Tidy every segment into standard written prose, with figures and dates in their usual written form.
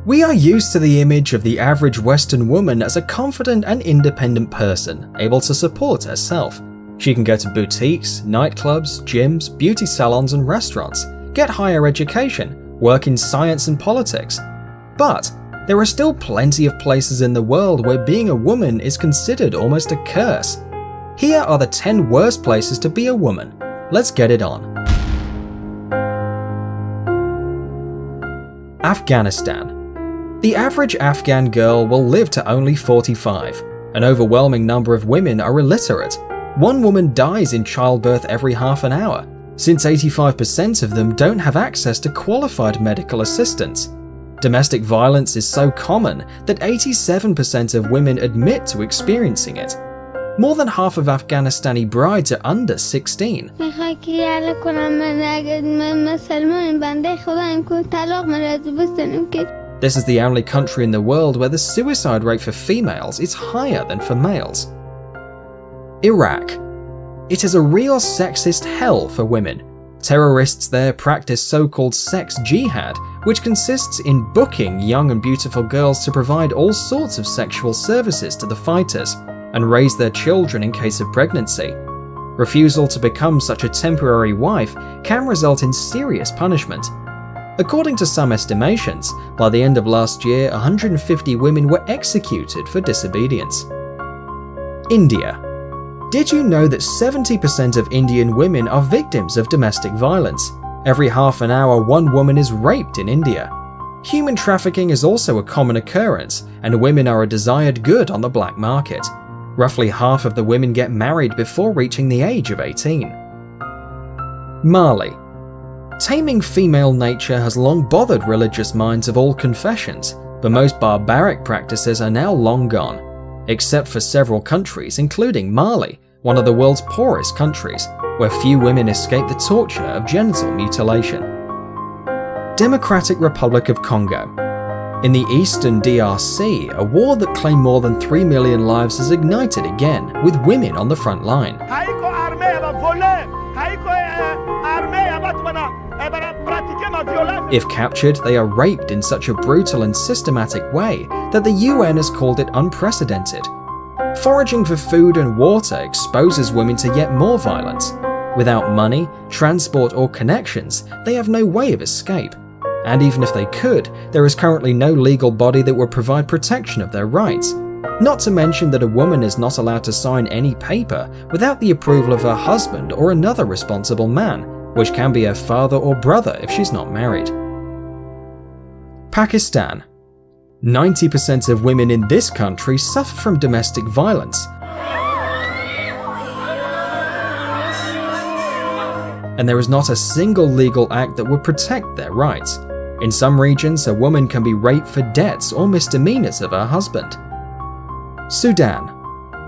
We are used to the image of the average Western woman as a confident and independent person, able to support herself. She can go to boutiques, nightclubs, gyms, beauty salons and restaurants, get higher education, work in science and politics. But there are still plenty of places in the world where being a woman is considered almost a curse. Here are the 10 worst places to be a woman. Let's get it on. Afghanistan. The average Afghan girl will live to only 45. An overwhelming number of women are illiterate. One woman dies in childbirth every half an hour, since 85% of them don't have access to qualified medical assistance. Domestic violence is so common that 87% of women admit to experiencing it. More than half of Afghanistani brides are under 16. This is the only country in the world where the suicide rate for females is higher than for males. Iraq. It is a real sexist hell for women. Terrorists there practice so-called sex jihad, which consists in booking young and beautiful girls to provide all sorts of sexual services to the fighters and raise their children in case of pregnancy. Refusal to become such a temporary wife can result in serious punishment. According to some estimations, by the end of last year, 150 women were executed for disobedience. India. Did you know that 70% of Indian women are victims of domestic violence? Every half an hour, one woman is raped in India. Human trafficking is also a common occurrence, and women are a desired good on the black market. Roughly half of the women get married before reaching the age of 18. Mali. Taming female nature has long bothered religious minds of all confessions, but most barbaric practices are now long gone, except for several countries, including Mali, one of the world's poorest countries, where few women escape the torture of genital mutilation. Democratic Republic of Congo. In the eastern DRC, a war that claimed more than 3 million lives has ignited again, with women on the front line. If captured, they are raped in such a brutal and systematic way that the UN has called it unprecedented. Foraging for food and water exposes women to yet more violence. Without money, transport or connections, they have no way of escape. And even if they could, there is currently no legal body that would provide protection of their rights. Not to mention that a woman is not allowed to sign any paper without the approval of her husband or another responsible man, which can be her father or brother if she's not married. Pakistan. 90% of women in this country suffer from domestic violence. And there is not a single legal act that would protect their rights. In some regions, a woman can be raped for debts or misdemeanors of her husband. Sudan.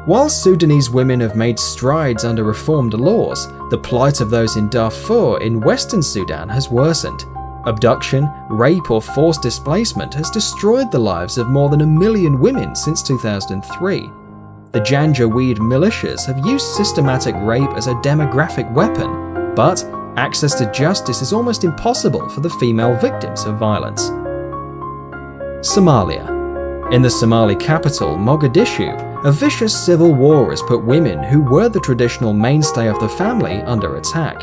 While Sudanese women have made strides under reformed laws, the plight of those in Darfur in Western Sudan has worsened. Abduction, rape or forced displacement has destroyed the lives of more than 1 million women since 2003. The Janjaweed militias have used systematic rape as a demographic weapon, but access to justice is almost impossible for the female victims of violence. Somalia. In the Somali capital, Mogadishu, a vicious civil war has put women who were the traditional mainstay of the family under attack.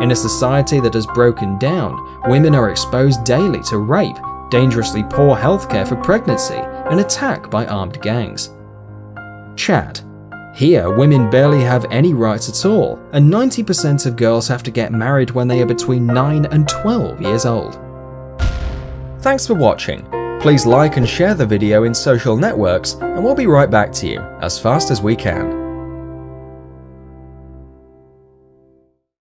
In a society that has broken down, women are exposed daily to rape, dangerously poor healthcare for pregnancy, and attack by armed gangs. Chad. Here, women barely have any rights at all, and 90% of girls have to get married when they are between 9 and 12 years old. Thanks for watching. Please like and share the video in social networks, and we'll be right back to you as fast as we can.